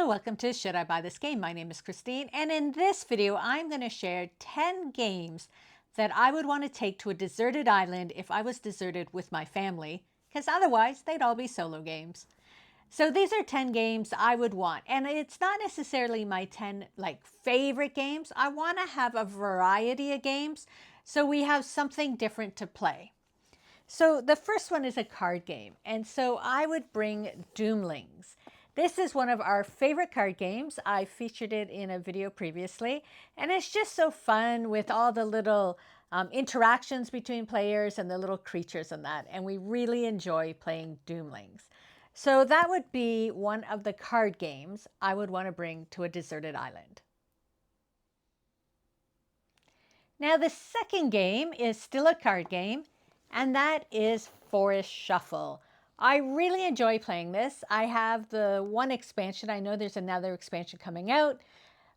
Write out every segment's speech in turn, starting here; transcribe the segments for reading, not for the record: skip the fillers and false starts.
Hello, welcome to Should I Buy This Game? My name is Christine, and in this video, I'm going to share 10 games that I would want to take to a deserted island if I was deserted with my family, because otherwise they'd all be solo games. So these are 10 games I would want, and it's not necessarily my 10 favorite games. I want to have a variety of games so we have something different to play. So the first one is a card game, and so I would bring Doomlings. This is one of our favorite card games. I featured it in a video previously, and it's just so fun with all the little interactions between players and the little creatures and that, and we really enjoy playing Doomlings. So that would be one of the card games I would want to bring to a deserted island. Now the second game is still a card game, and that is Forest Shuffle. I really enjoy playing this. I have the one expansion. I know there's another expansion coming out,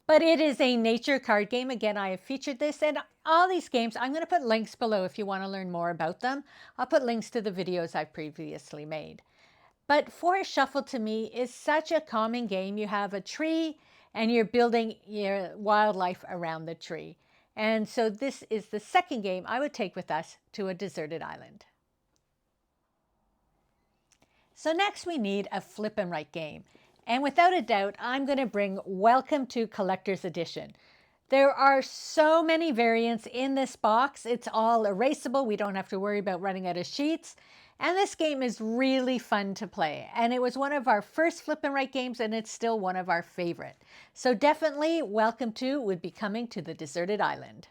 but it is a nature card game. Again, I have featured this, and all these games, I'm going to put links below if you want to learn more about them. I'll put links to the videos I've previously made. But Forest Shuffle to me is such a calming game. You have a tree and you're building your wildlife around the tree. And so this is the second game I would take with us to a deserted island. So next we need a flip and write game. And without a doubt, I'm going to bring Welcome to Collector's Edition. There are so many variants in this box. It's all erasable. We don't have to worry about running out of sheets. And this game is really fun to play. And it was one of our first flip and write games, and it's still one of our favorite. So definitely Welcome to would be coming to the deserted island.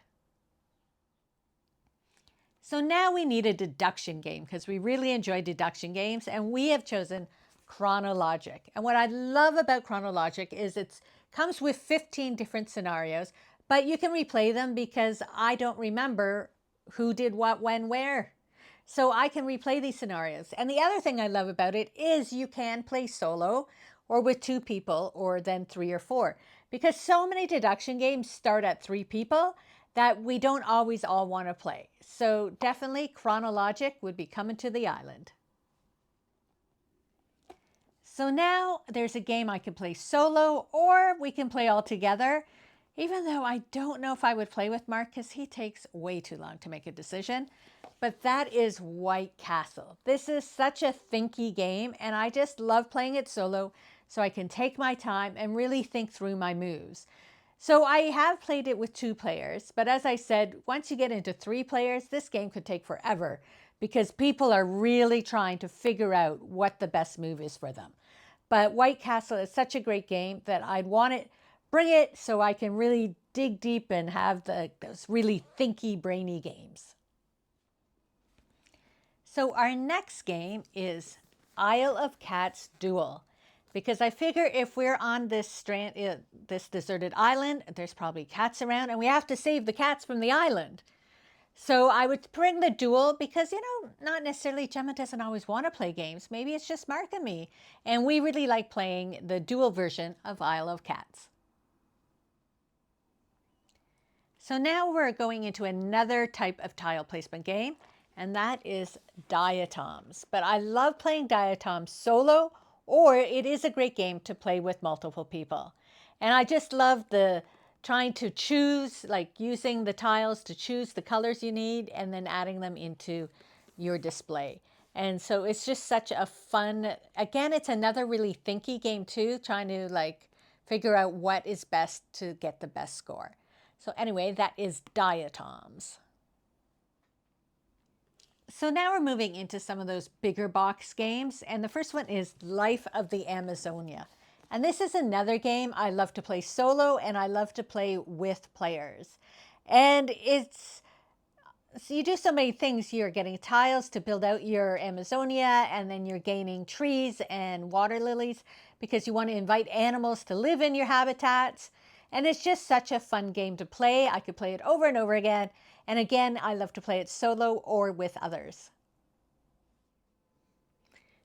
So now we need a deduction game because we really enjoy deduction games, and we have chosen Chronologic. And what I love about Chronologic is it comes with 15 different scenarios, but you can replay them because I don't remember who did what, when, where. So I can replay these scenarios. And the other thing I love about it is you can play solo or with 2 people or then 3 or 4, because so many deduction games start at 3 people that we don't always all want to play. So definitely Chronologic would be coming to the island. So now there's a game I can play solo, or we can play all together, even though I don't know if I would play with Mark because he takes way too long to make a decision. But that is White Castle. This is such a thinky game, and I just love playing it solo so I can take my time and really think through my moves. So I have played it with 2 players, but as I said, once you get into 3 players, this game could take forever because people are really trying to figure out what the best move is for them. But White Castle is such a great game that I'd want it, bring it so I can really dig deep and have those really thinky, brainy games. So our next game is Isle of Cats Duel. Because I figure if we're on this deserted island, there's probably cats around, and we have to save the cats from the island. So I would bring the duel because, not necessarily Gemma doesn't always want to play games. Maybe it's just Mark and me. And we really like playing the duel version of Isle of Cats. So now we're going into another type of tile placement game, and that is Diatoms. But I love playing Diatoms solo, or it is a great game to play with multiple people. And I just love the trying to choose, like using the tiles to choose the colors you need and then adding them into your display. And so it's just such a fun, again, it's another really thinky game too, trying to figure out what is best to get the best score. So anyway, that is Diatoms. So now we're moving into some of those bigger box games. And the first one is Life of the Amazonia. And this is another game I love to play solo, and I love to play with players. And so you do so many things. You're getting tiles to build out your Amazonia, and then you're gaining trees and water lilies because you want to invite animals to live in your habitats. And it's just such a fun game to play. I could play it over and over again. And again, I love to play it solo or with others.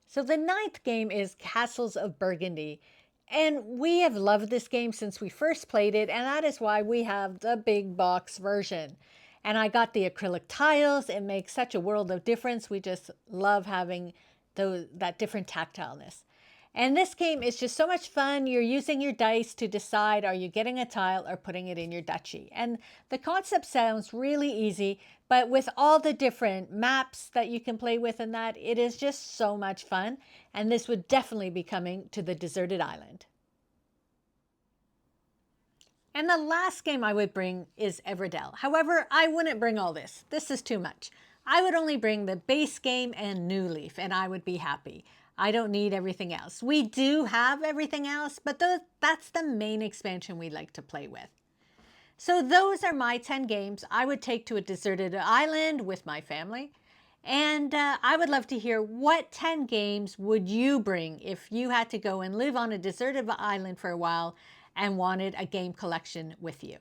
So the 9th game is Castles of Burgundy. And we have loved this game since we first played it, and that is why we have the big box version. And I got the acrylic tiles. It makes such a world of difference. We just love having that different tactileness. And this game is just so much fun. You're using your dice to decide, are you getting a tile or putting it in your duchy? And the concept sounds really easy, but with all the different maps that you can play with and that, it is just so much fun. And this would definitely be coming to the deserted island. And the last game I would bring is Everdell. However, I wouldn't bring all this. This is too much. I would only bring the base game and New Leaf, and I would be happy. I don't need everything else. We do have everything else, but that's the main expansion we like to play with. So those are my 10 games I would take to a deserted island with my family. And I would love to hear, what 10 games would you bring if you had to go and live on a deserted island for a while and wanted a game collection with you?